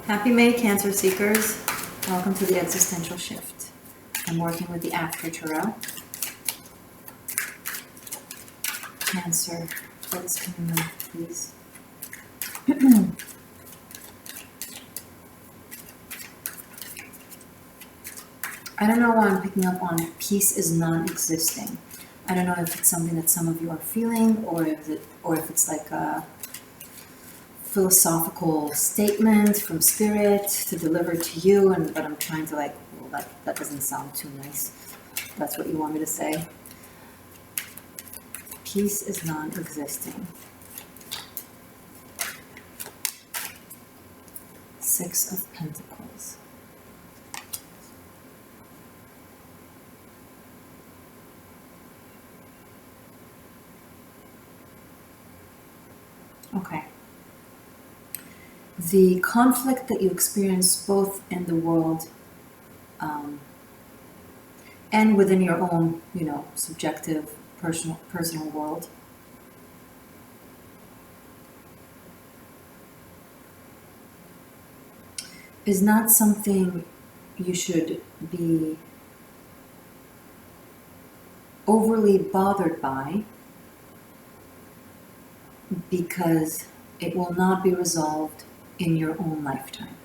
Happy May, Cancer Seekers. Welcome to the Existential Shift. I'm working with the AFTRA Tarot. Cancer, what is coming up, please? I don't know why I'm picking up on peace is non-existing. I don't know if it's something that some of you are feeling, or if it's like a philosophical statement from spirit to deliver to you, but I'm trying to that doesn't sound too nice. That's what you want me to say. Peace is non-existing. Six of Pentacles. Okay. The conflict that you experience both in the world and within your own, subjective, personal world is not something you should be overly bothered by, because it will not be resolved in your own lifetime.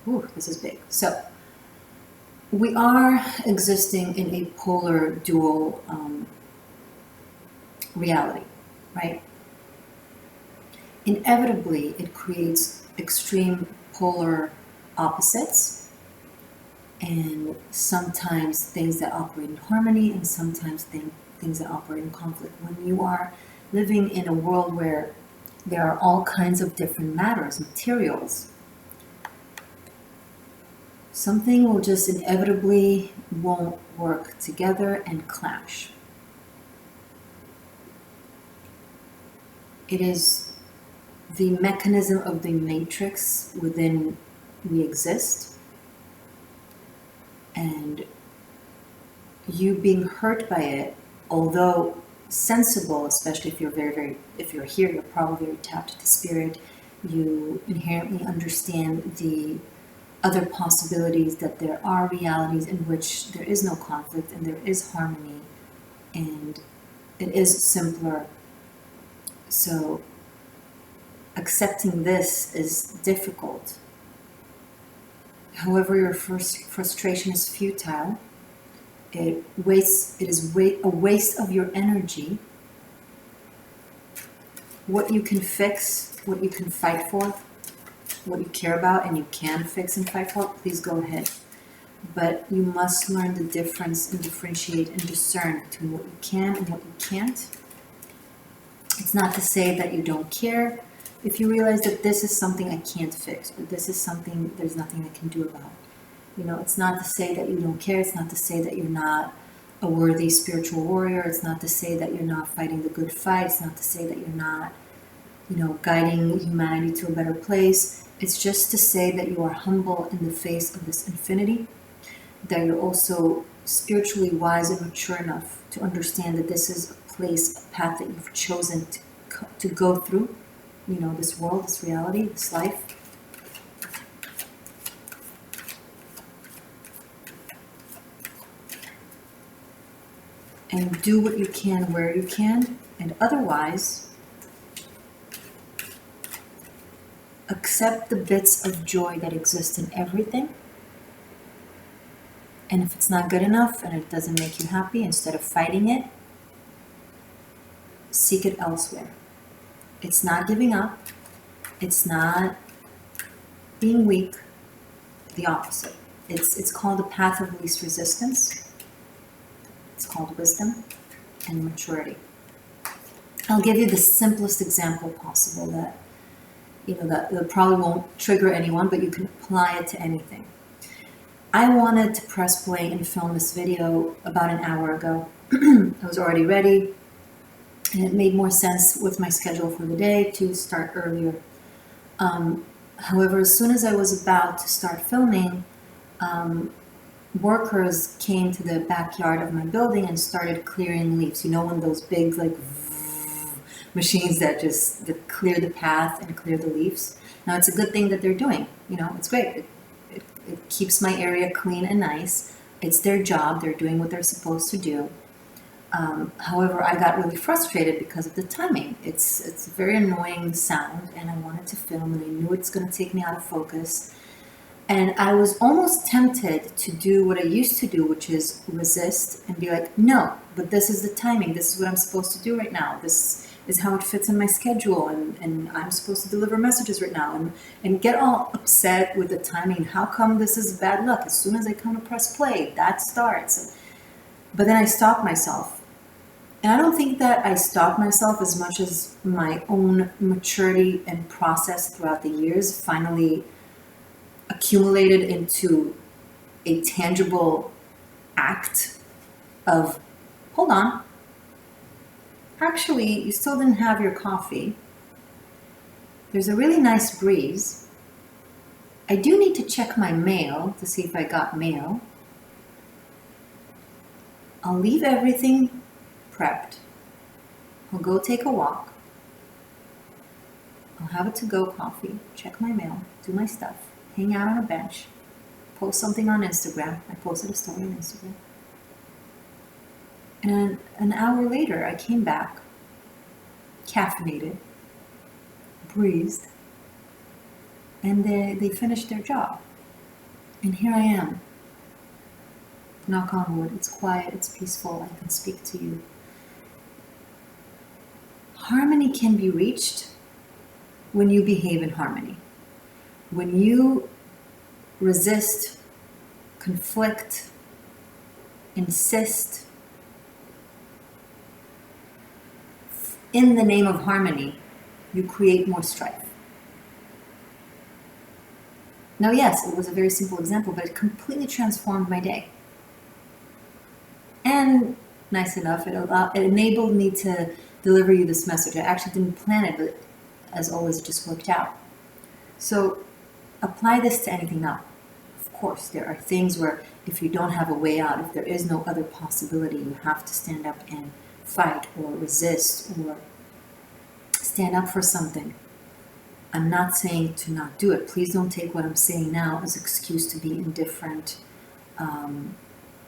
Ooh, this is big. So, we are existing in a polar dual reality, right? Inevitably, it creates extreme polar opposites, and sometimes things that operate in harmony, and sometimes things that operate in conflict. When you are living in a world where there are all kinds of different matters, materials, something will just inevitably won't work together and clash. It is the mechanism of the matrix within we exist, and you being hurt by it, although sensible, especially if you're here, you're probably very tapped to spirit. You inherently understand the other possibilities, that there are realities in which there is no conflict and there is harmony, and it is simpler. So accepting this is difficult. However, your first frustration is futile. It is a waste of your energy. What you can fix, what you can fight for, what you care about and you can fix and fight for, please go ahead. But you must learn the difference and differentiate and discern between what you can and what you can't. It's not to say that you don't care. If you realize that this is something I can't fix, or this is something there's nothing I can do about, it's not to say that you don't care. It's not to say that you're not a worthy spiritual warrior. It's not to say that you're not fighting the good fight. It's not to say that you're not, guiding humanity to a better place. It's just to say that you are humble in the face of this infinity, that you're also spiritually wise and mature enough to understand that this is a place, a path that you've chosen to go through, this world, this reality, this life. And do what you can where you can, and otherwise accept the bits of joy that exist in everything. And if it's not good enough and it doesn't make you happy, instead of fighting it, seek it elsewhere. It's not giving up. It's not being weak. The opposite. It's called the path of least resistance. It's called wisdom and maturity. I'll give you the simplest example possible that probably won't trigger anyone, but you can apply it to anything. I wanted to press play and film this video about an hour ago. I was already ready, and it made more sense with my schedule for the day to start earlier. However, as soon as I was about to start filming, workers came to the backyard of my building and started clearing leaves. When those big machines that clear the path and clear the leaves. Now, it's a good thing that they're doing. It's great. It keeps my area clean and nice. It's their job. They're doing what they're supposed to do. However, I got really frustrated because of the timing. It's a very annoying sound, and I wanted to film, and I knew it's going to take me out of focus. And I was almost tempted to do what I used to do, which is resist and be like, no, but this is the timing. This is what I'm supposed to do right now. This is how it fits in my schedule, and I'm supposed to deliver messages right now, and get all upset with the timing. How come this is bad luck? As soon as I come to press play, that starts. But then I stopped myself. And I don't think that I stopped myself as much as my own maturity and process throughout the years finally accumulated into a tangible act of, hold on, actually, you still didn't have your coffee. There's a really nice breeze. I do need to check my mail to see if I got mail. I'll leave everything prepped. I'll go take a walk. I'll have a to-go coffee, check my mail, do my stuff, hang out on a bench, post something on Instagram. I posted a story on Instagram. And an hour later, I came back, caffeinated, breezed, and they finished their job. And here I am. Knock on wood, it's quiet, it's peaceful, I can speak to you. Harmony can be reached when you behave in harmony. When you resist, conflict, insist, in the name of harmony, you create more strife. Now, yes, it was a very simple example, but it completely transformed my day. And nice enough, it enabled me to deliver you this message. I actually didn't plan it, but as always, it just worked out. So apply this to anything now. Of course, there are things where if you don't have a way out, if there is no other possibility, you have to stand up and fight or resist or stand up for something. I'm not saying to not do it. Please don't take what I'm saying now as an excuse to be indifferent,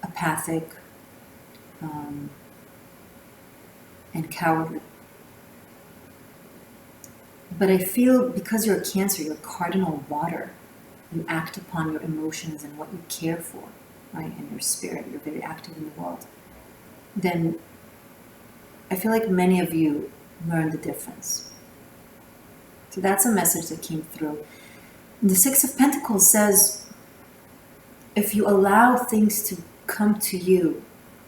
apathic, and cowardly. But I feel because you're a Cancer, you're cardinal water. You act upon your emotions and what you care for, right? And your spirit, you're very active in the world. Then I feel like many of you learned the difference. So that's a message that came through. The Six of Pentacles says, if you allow things to come to you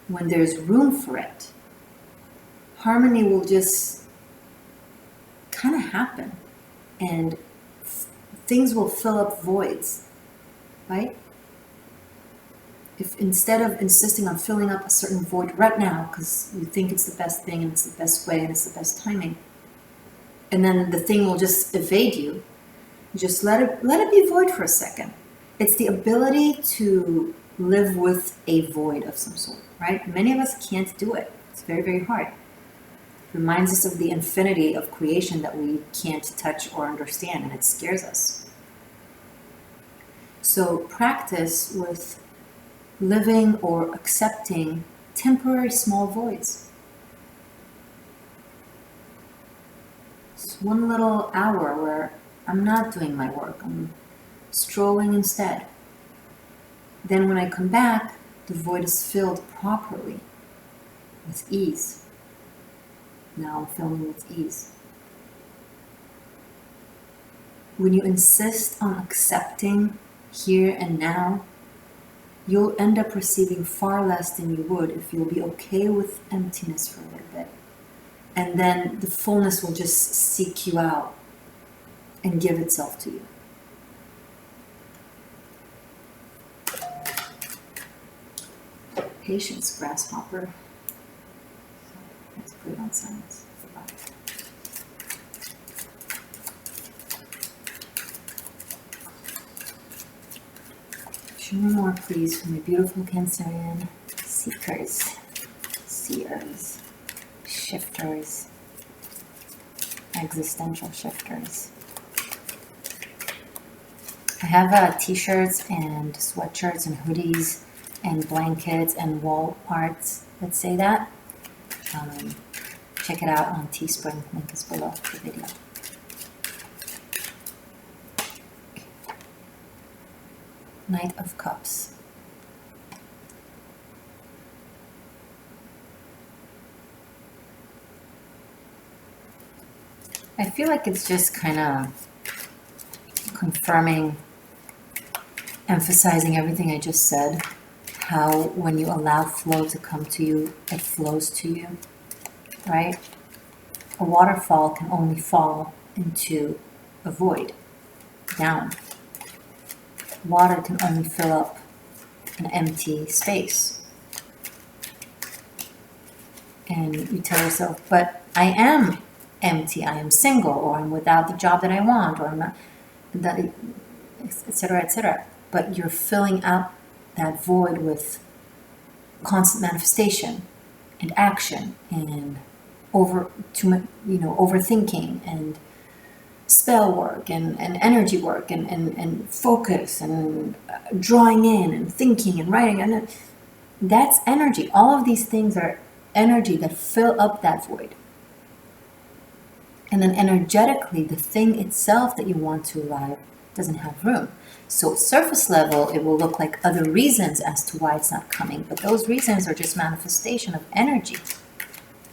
when there's room for it, harmony will just kind of happen, and things will fill up voids, right? If instead of insisting on filling up a certain void right now because you think it's the best thing and it's the best way and it's the best timing, and then the thing will just evade you, just let it be void for a second. It's the ability to live with a void of some sort, right? Many of us can't do it. It's very, very hard. It reminds us of the infinity of creation that we can't touch or understand, and it scares us. So practice with living or accepting temporary small voids. It's one little hour where I'm not doing my work. I'm strolling instead. Then when I come back, the void is filled properly, with ease. Now I'm filming with ease. When you insist on accepting here and now, you'll end up receiving far less than you would if you'll be okay with emptiness for a little bit. And then the fullness will just seek you out and give itself to you. Patience, grasshopper. Let's put it on silence. Show me more, please, from my beautiful Cancerian seekers, seers, shifters, existential shifters. I have t-shirts and sweatshirts and hoodies and blankets and wall arts that say that. Check it out on Teespring. Link is below the video. Knight of Cups. I feel like it's just kind of confirming, emphasizing everything I just said. How when you allow flow to come to you, it flows to you, right? A waterfall can only fall into a void, down. Water can only fill up an empty space. And you tell yourself, but I am empty, I am single, or I'm without the job that I want, or I'm not, etc., etc. But you're filling out that void with constant manifestation and action and overthinking and spell work and energy work and focus and drawing in and thinking and writing, and that's energy. All of these things are energy that fill up that void. And then energetically, the thing itself that you want to arrive doesn't have room. So surface level, it will look like other reasons as to why it's not coming, but those reasons are just manifestation of energy.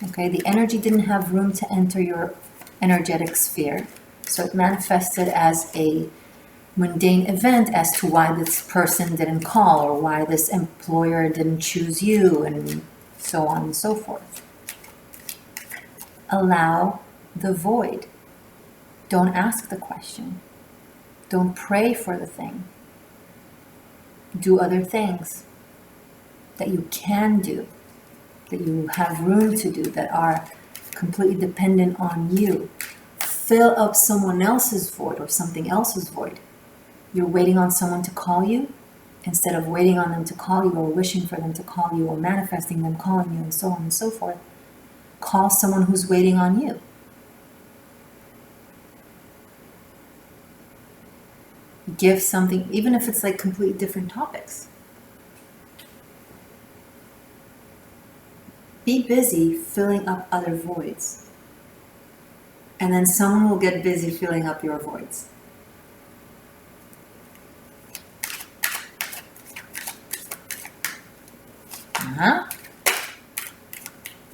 Okay, the energy didn't have room to enter your energetic sphere, so it manifested as a mundane event as to why this person didn't call, or why this employer didn't choose you, and so on and so forth. Allow the void. Don't ask the question. Don't pray for the thing. Do other things that you can do, that you have room to do, that are completely dependent on you. Fill up someone else's void or something else's void. You're waiting on someone to call you. Instead of waiting on them to call you, or wishing for them to call you, or manifesting them calling you, and so on and so forth, call someone who's waiting on you. Give something, even if it's like completely different topics. Be busy filling up other voids. And then someone will get busy filling up your voids.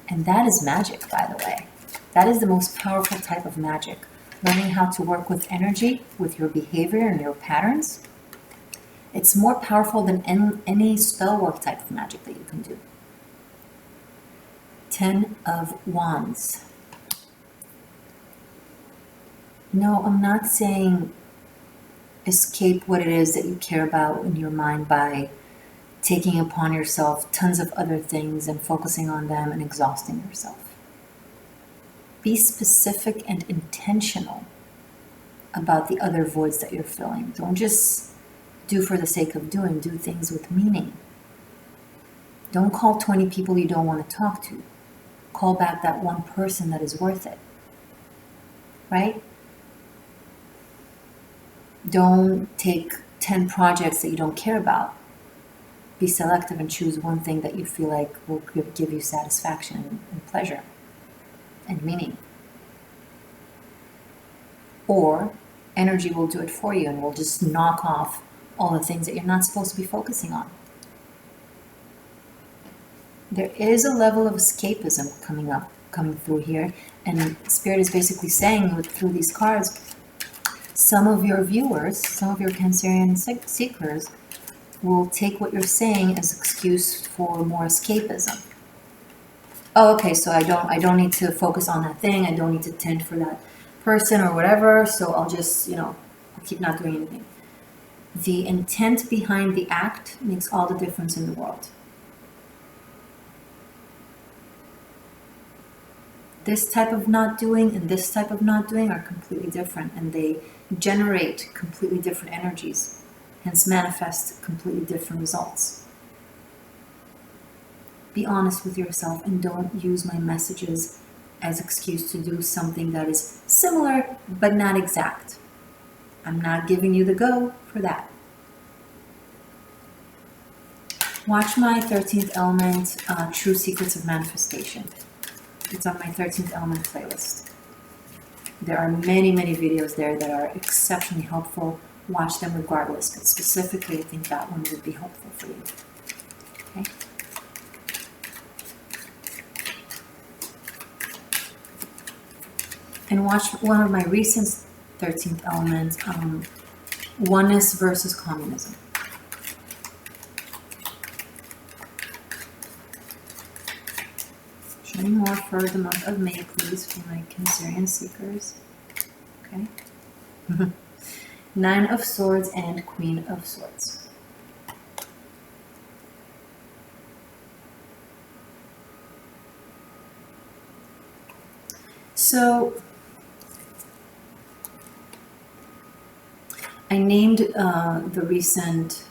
And that is magic, by the way. That is the most powerful type of magic. Learning how to work with energy, with your behavior and your patterns. It's more powerful than any spell work type of magic that you can do. 10 of Wands. No, I'm not saying escape what it is that you care about in your mind by taking upon yourself tons of other things and focusing on them and exhausting yourself. Be specific and intentional about the other voids that you're filling. Don't just do for the sake of doing. Do things with meaning. Don't call 20 people you don't want to talk to. Call back that one person that is worth it. Right? Don't take 10 projects that you don't care about. Be selective and choose one thing that you feel like will give you satisfaction and pleasure and meaning. Or energy will do it for you and will just knock off all the things that you're not supposed to be focusing on. There is a level of escapism coming through here, and Spirit is basically saying through these cards, some of your viewers, some of your Cancerian seekers will take what you're saying as excuse for more escapism. Oh, okay, so I don't need to focus on that thing. I don't need to tend for that person or whatever. So I'll just, I'll keep not doing anything. The intent behind the act makes all the difference in the world. This type of not doing and this type of not doing are completely different, and they generate completely different energies, hence manifest completely different results. Be honest with yourself and don't use my messages as excuse to do something that is similar but not exact. I'm not giving you the go for that. Watch my 13th Element, True Secrets of Manifestation. It's on my 13th Element playlist. There are many, many videos there that are exceptionally helpful. Watch them regardless, but specifically I think that one would be helpful for you. Okay. And watch one of my recent 13th Elements, Oneness versus Communism. Show me more for the month of May, please, for my Cancerian seekers. Okay. 9 of Swords and Queen of Swords. So, I named the recent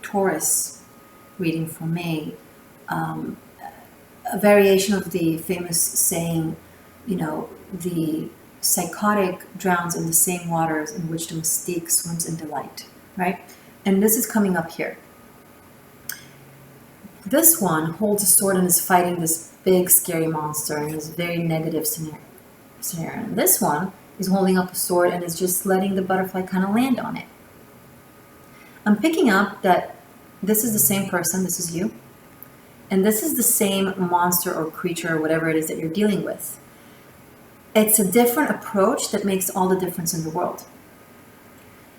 Taurus reading for May a variation of the famous saying, you know, the psychotic drowns in the same waters in which the mystique swims in delight, right? And this is coming up here. This one holds a sword and is fighting this big scary monster in this very negative scenario. And this one is holding up a sword and is just letting the butterfly kind of land on it. I'm picking up that this is the same person, this is you, and this is the same monster or creature or whatever it is that you're dealing with. It's a different approach that makes all the difference in the world.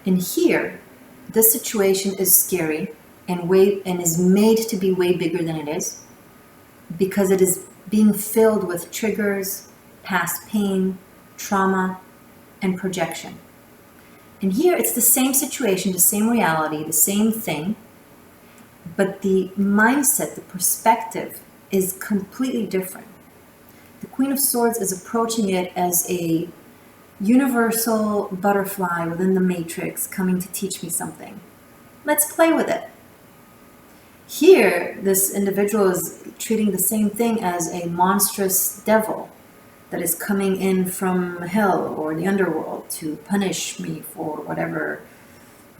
And here, this situation is scary and is made to be way bigger than it is because it is being filled with triggers, past pain, trauma, and projection. And here it's the same situation, the same reality, the same thing, but the mindset, the perspective is completely different. The Queen of Swords is approaching it as a universal butterfly within the matrix coming to teach me something. Let's play with it. Here, this individual is treating the same thing as a monstrous devil that is coming in from hell or the underworld to punish me for whatever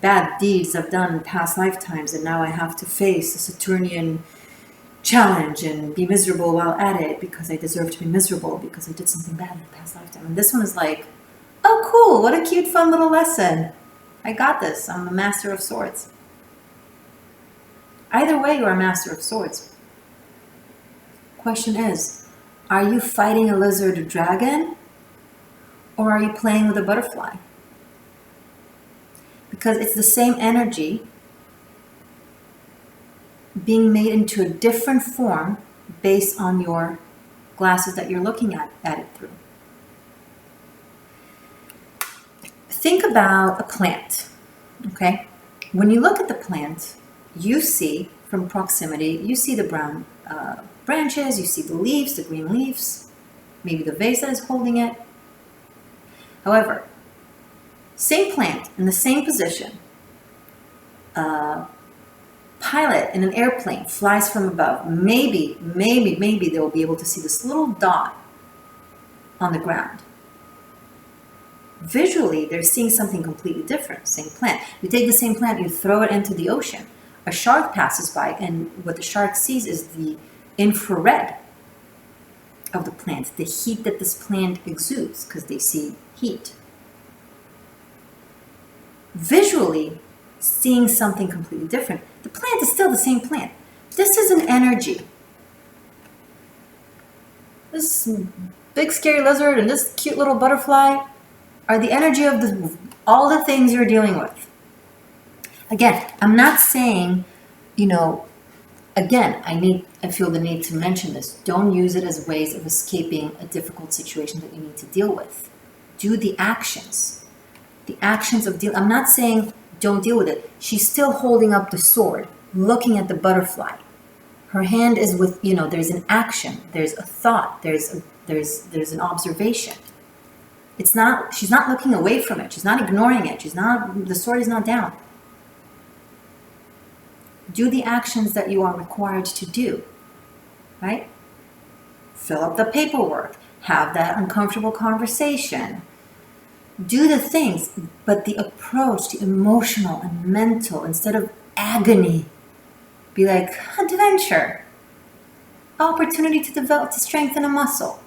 bad deeds I've done in past lifetimes, and now I have to face a Saturnian challenge and be miserable while at it because I deserve to be miserable because I did something bad in the past lifetime. And this one is like, oh cool, what a cute fun little lesson. I got this, I'm the Master of Swords. Either way, you are a Master of Swords. Question is, are you fighting a lizard or dragon, or are you playing with a butterfly? Because it's the same energy being made into a different form based on your glasses that you're looking at it through. Think about a plant, okay? When you look at the plant, you see from proximity, you see the brown branches, you see the leaves, the green leaves, maybe the vase that is holding it. However, same plant in the same position, pilot in an airplane flies from above. Maybe they'll be able to see this little dot on the ground. Visually, they're seeing something completely different. Same plant. You take the same plant, you throw it into the ocean. A shark passes by, and what the shark sees is the infrared of the plant, the heat that this plant exudes, because they see heat. Visually, seeing something completely different. The plant is still the same plant. This is an energy. This big scary lizard and this cute little butterfly are the energy of all the things you're dealing with. Again, I'm not saying, again, I feel the need to mention this. Don't use it as ways of escaping a difficult situation that you need to deal with. Do the actions. The actions of deal. I'm not saying don't deal with it. She's still holding up the sword, looking at the butterfly. Her hand is with, there's an action, there's a thought, there's an observation. She's not looking away from it. She's not ignoring it. The sword is not down. Do the actions that you are required to do, right? Fill up the paperwork, have that uncomfortable conversation, Do the things, but the approach, the emotional and mental, instead of agony, be like, adventure, opportunity to develop, to strengthen a muscle.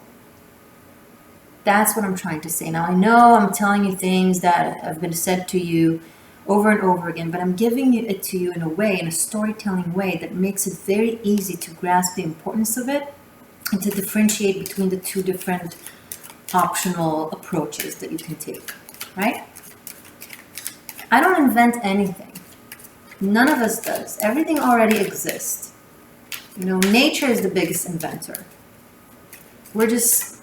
That's what I'm trying to say. Now, I know I'm telling you things that have been said to you over and over again, but I'm giving it to you in a way, in a storytelling way, that makes it very easy to grasp the importance of it and to differentiate between the two different optional approaches that you can take, right? I don't invent anything. None of us does. Everything already exists. You know, nature is the biggest inventor. We're just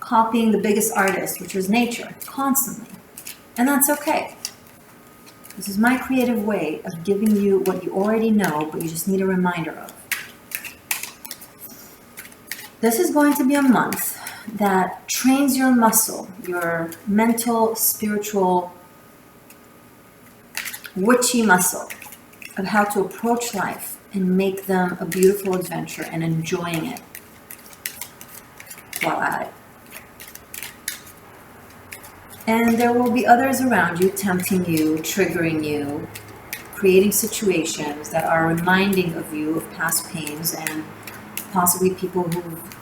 copying the biggest artist, which is nature, constantly. And that's okay. This is my creative way of giving you what you already know, but you just need a reminder of. This is going to be a month that trains your muscle, your mental, spiritual, witchy muscle of how to approach life and make them a beautiful adventure and enjoying it while at it. And there will be others around you tempting you, triggering you, creating situations that are reminding of you of past pains, and possibly people who've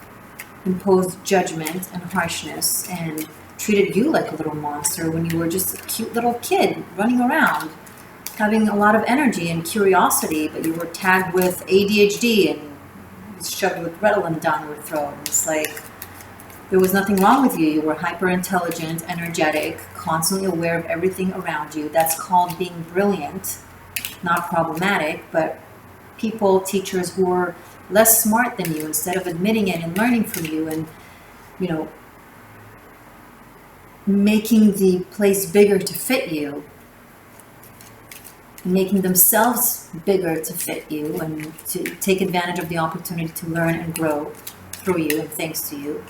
imposed judgment and harshness and treated you like a little monster when you were just a cute little kid running around, having a lot of energy and curiosity, but you were tagged with ADHD and shoved with Ritalin down your throat. It's like there was nothing wrong with you. You were hyper intelligent, energetic, constantly aware of everything around you. That's called being brilliant, not problematic, but people, teachers who were less smart than you, instead of admitting it and learning from you and, you know, making the place bigger to fit you, making themselves bigger to fit you and to take advantage of the opportunity to learn and grow through you and thanks to you,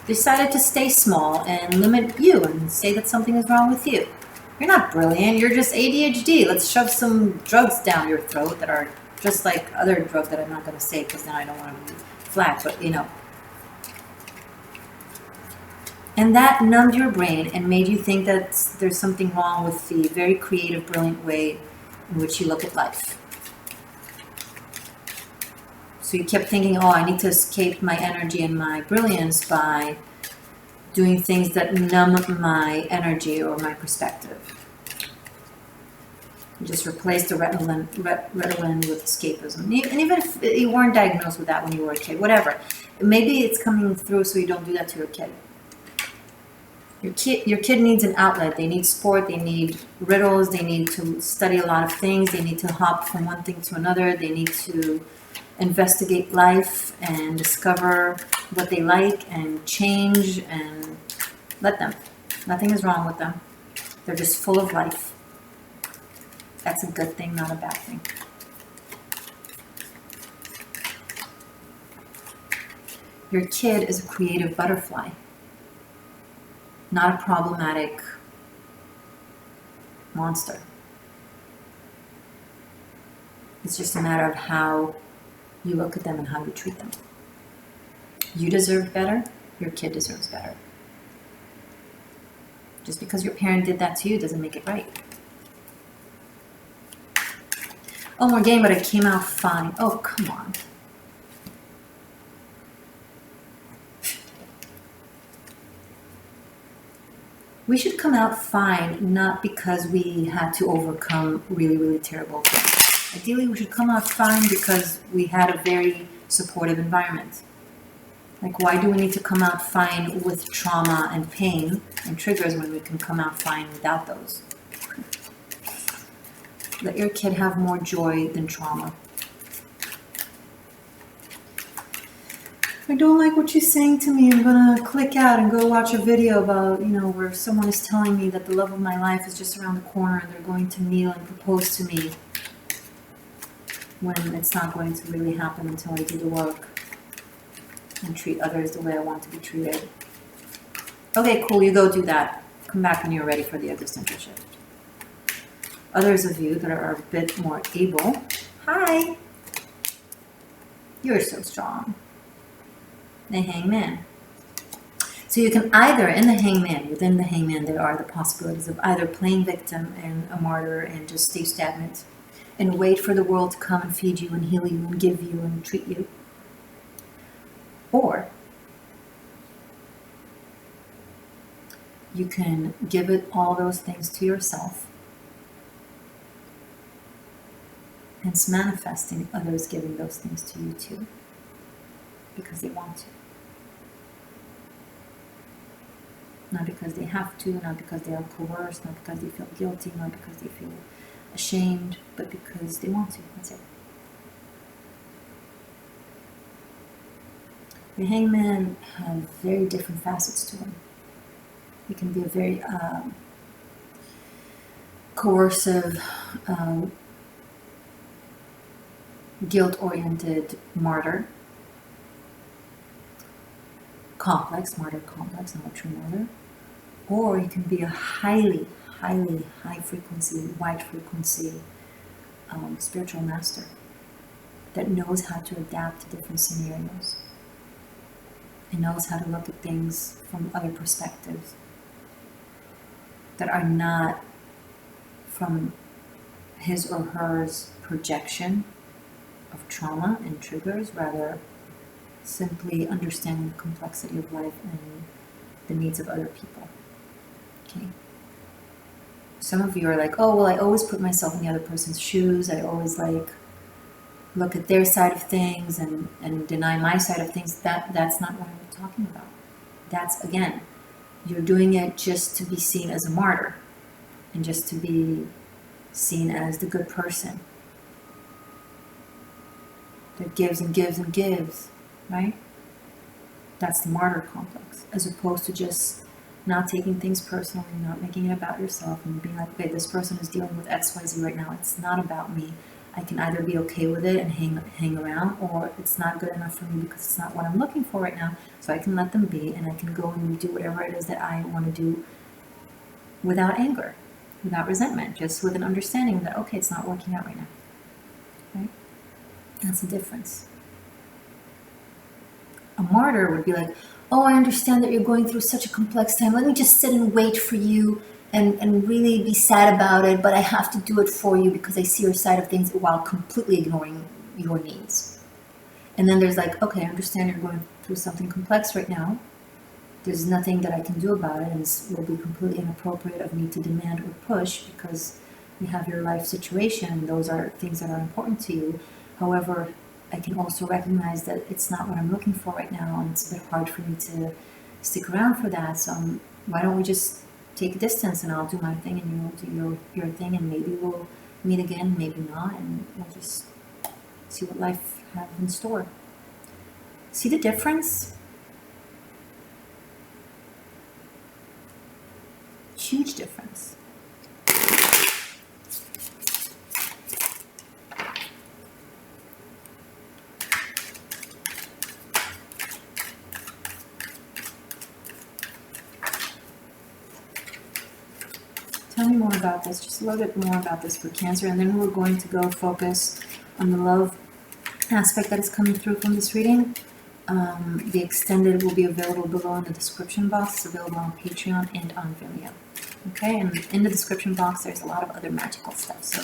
decided to stay small and limit you and say that something is wrong with you. You're not brilliant, you're just ADHD. Let's shove some drugs down your throat that are just like other drugs that I'm not going to say because now I don't want to be flat, but you know. And that numbed your brain and made you think that there's something wrong with the very creative, brilliant way in which you look at life. So you kept thinking, oh, I need to escape my energy and my brilliance by doing things that numb my energy or my perspective. You just replaced the Ritalin with escapism. And even if you weren't diagnosed with that when you were a kid, whatever. Maybe it's coming through so you don't do that to your kid. Your kid needs an outlet. They need sport. They need riddles. They need to study a lot of things. They need to hop from one thing to another. They need to investigate life and discover what they like and change, and let them. Nothing is wrong with them. They're just full of life. That's a good thing, not a bad thing. Your kid is a creative butterfly, not a problematic monster. It's just a matter of how you look at them and how you treat them. You deserve better. Your kid deserves better. Just because your parent did that to you doesn't make it right. Oh, Morgane, but I came out fine. Oh, come on. We should come out fine, not because we had to overcome really, really terrible things. Ideally, we should come out fine because we had a very supportive environment. Like, why do we need to come out fine with trauma and pain and triggers when we can come out fine without those? Let your kid have more joy than trauma. I don't like what you're saying to me. I'm gonna click out and go watch a video about, where someone is telling me that the love of my life is just around the corner and they're going to kneel and propose to me when it's not going to really happen until I do the work and treat others the way I want to be treated. Okay, cool, you go do that. Come back when you're ready for the existential shift. Others of you that are a bit more able, hi, you're so strong. The hangman. So you can either, in the hangman, within the hangman, there are the possibilities of either playing victim and a martyr and just stay stagnant and wait for the world to come and feed you and heal you and give you and treat you. Or you can give it all those things to yourself, and it's manifesting others giving those things to you too, because they want to. Not because they have to, not because they are coerced, not because they feel guilty, not because they feel ashamed, but because they want to. That's it. The hangman have very different facets to him. He can be a very coercive, guilt-oriented martyr. Martyr complex, not a true martyr. Or he can be a highly high frequency, wide frequency spiritual master that knows how to adapt to different scenarios and knows how to look at things from other perspectives that are not from his or hers projection of trauma and triggers, rather simply understanding the complexity of life and the needs of other people. Okay. Some of you are like, oh, well, I always put myself in the other person's shoes. I always look at their side of things and deny my side of things. That's not what I'm talking about. That's, again, you're doing it just to be seen as a martyr and just to be seen as the good person that gives and gives and gives, right? That's the martyr complex, as opposed to just not taking things personally, not making it about yourself and being like, okay, this person is dealing with XYZ right now. It's not about me. I can either be okay with it and hang around, or it's not good enough for me because it's not what I'm looking for right now. So I can let them be, and I can go and do whatever it is that I want to do without anger, without resentment, just with an understanding that, okay, it's not working out right now. Right? That's the difference. A martyr would be like, oh, I understand that you're going through such a complex time. Let me just sit and wait for you and really be sad about it, but I have to do it for you because I see your side of things while completely ignoring your needs. And then there's like, okay, I understand you're going through something complex right now. There's nothing that I can do about it, and it will be completely inappropriate of me to demand or push because you have your life situation and those are things that are important to you. However, I can also recognize that it's not what I'm looking for right now, and it's a bit hard for me to stick around for that. So why don't we just take a distance, and I'll do my thing and you'll do your thing, and maybe we'll meet again, maybe not, and we'll just see what life has in store. See the difference? Huge difference. Tell me more about this, just a little bit more about this for Cancer, and then we're going to go focus on the love aspect that is coming through from this reading. The extended will be available below in the description box. It's available on Patreon and on Vimeo. Okay, and in the description box there's a lot of other magical stuff, so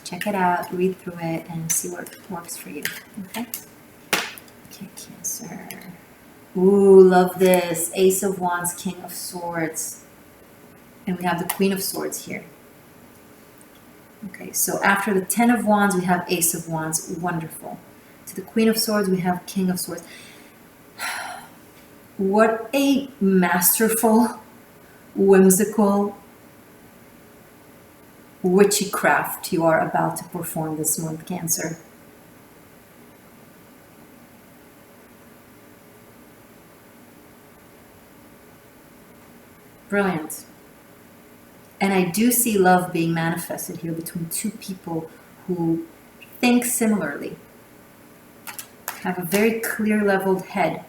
check it out, read through it, and see what works for you. Okay? Okay, Cancer. Ooh, love this. Ace of Wands, King of Swords. And we have the Queen of Swords here. Okay, so after the Ten of Wands, we have Ace of Wands. Wonderful. To the Queen of Swords, we have King of Swords. What a masterful, whimsical witchcraft you are about to perform this month, Cancer. Brilliant. And I do see love being manifested here between two people who think similarly, have a very clear leveled head,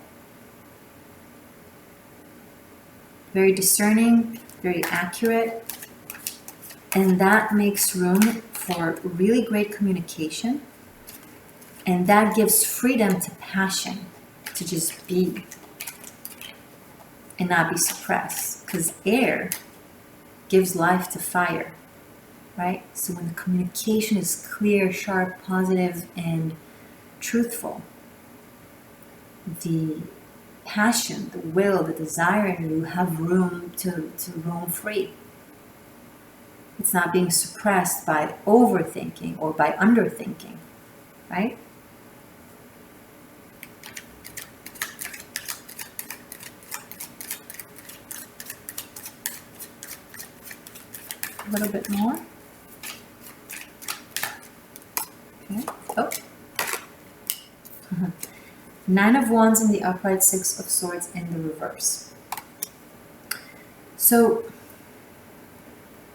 very discerning, very accurate, and that makes room for really great communication, and that gives freedom to passion, to just be. and not be suppressed, because air gives life to fire, right? So when the communication is clear, sharp, positive, and truthful, the passion, the will, the desire in you have room to roam free. It's not being suppressed by overthinking or by underthinking, right? A little bit more. Okay. Oh. Nine of Wands in the upright, Six of Swords in the reverse. So,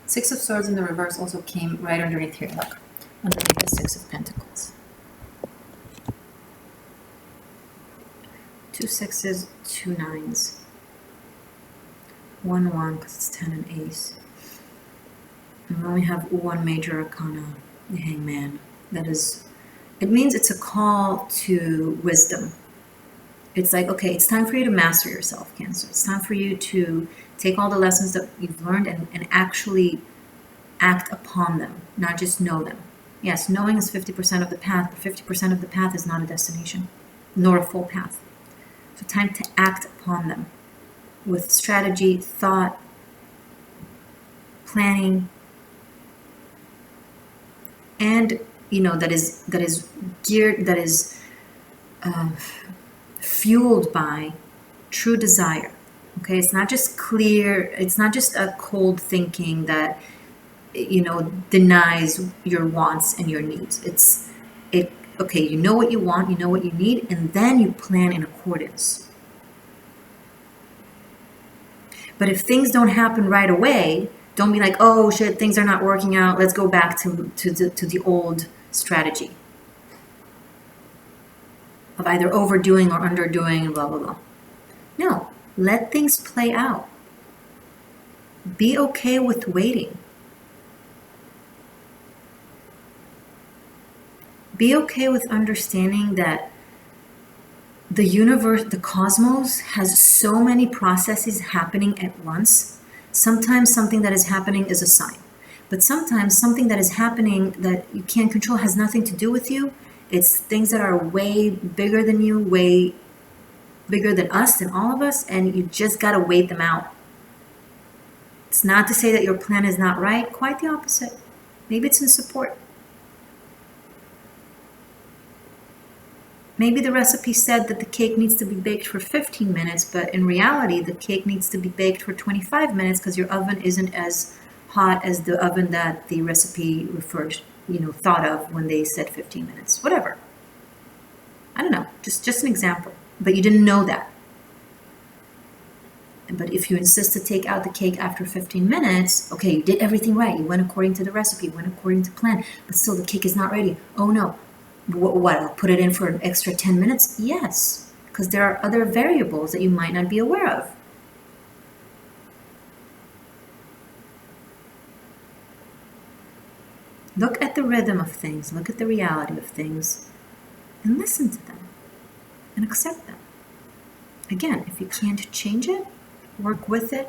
Six of Swords in the reverse also came right underneath here. Look, underneath the Six of Pentacles. Two sixes, two nines. 1 because it's 10 and ace. And we only have one major arcana, the hangman. That is, it means it's a call to wisdom. It's like, okay, it's time for you to master yourself, Cancer. It's time for you to take all the lessons that you've learned and actually act upon them, not just know them. Yes, knowing is 50% of the path, but 50% of the path is not a destination, nor a full path. So time to act upon them with strategy, thought, planning, and that is geared, that is fueled by true desire. Okay, it's not just clear, it's not just a cold thinking that denies your wants and your needs. Okay, you know what you want, you know what you need, and then you plan in accordance. But if things don't happen right away, don't be like, oh shit, things are not working out, let's go back to the old strategy of either overdoing or underdoing and blah, blah, blah. No, let things play out. Be okay with waiting. Be okay with understanding that the universe, the cosmos, has so many processes happening at once. Sometimes something that is happening is a sign. But sometimes something that is happening that you can't control has nothing to do with you. It's things that are way bigger than you, way bigger than us, than all of us, and you just got to wait them out. It's not to say that your plan is not right, quite the opposite. Maybe it's in support. Maybe the recipe said that the cake needs to be baked for 15 minutes, but in reality, the cake needs to be baked for 25 minutes because your oven isn't as hot as the oven that the recipe thought of when they said 15 minutes. Whatever. I don't know. Just an example. But you didn't know that. But if you insist to take out the cake after 15 minutes, okay, you did everything right. You went according to the recipe, went according to plan, but still the cake is not ready. Oh no. What, I'll put it in for an extra 10 minutes? Yes, because there are other variables that you might not be aware of. Look at the rhythm of things, look at the reality of things, and listen to them, and accept them. Again, if you can't change it, work with it.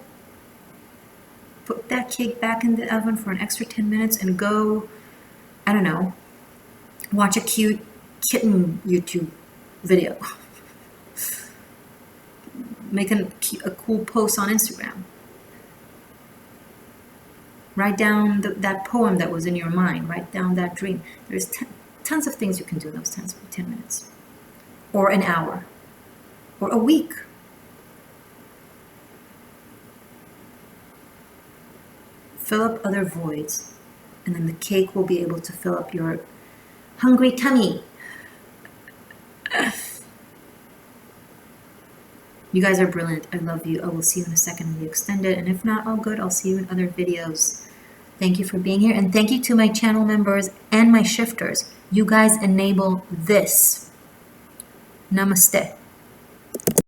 Put that cake back in the oven for an extra 10 minutes and go, I don't know, watch a cute kitten YouTube video. Make a cool post on Instagram. Write down that poem that was in your mind. Write down that dream. There's tons of things you can do in those 10 minutes. Or an hour. Or a week. Fill up other voids. And then the cake will be able to fill up your hungry tummy. You guys are brilliant. I love you. I will see you in a second in the extended. And if not, all good. I'll see you in other videos. Thank you for being here. And thank you to my channel members and my shifters. You guys enable this. Namaste.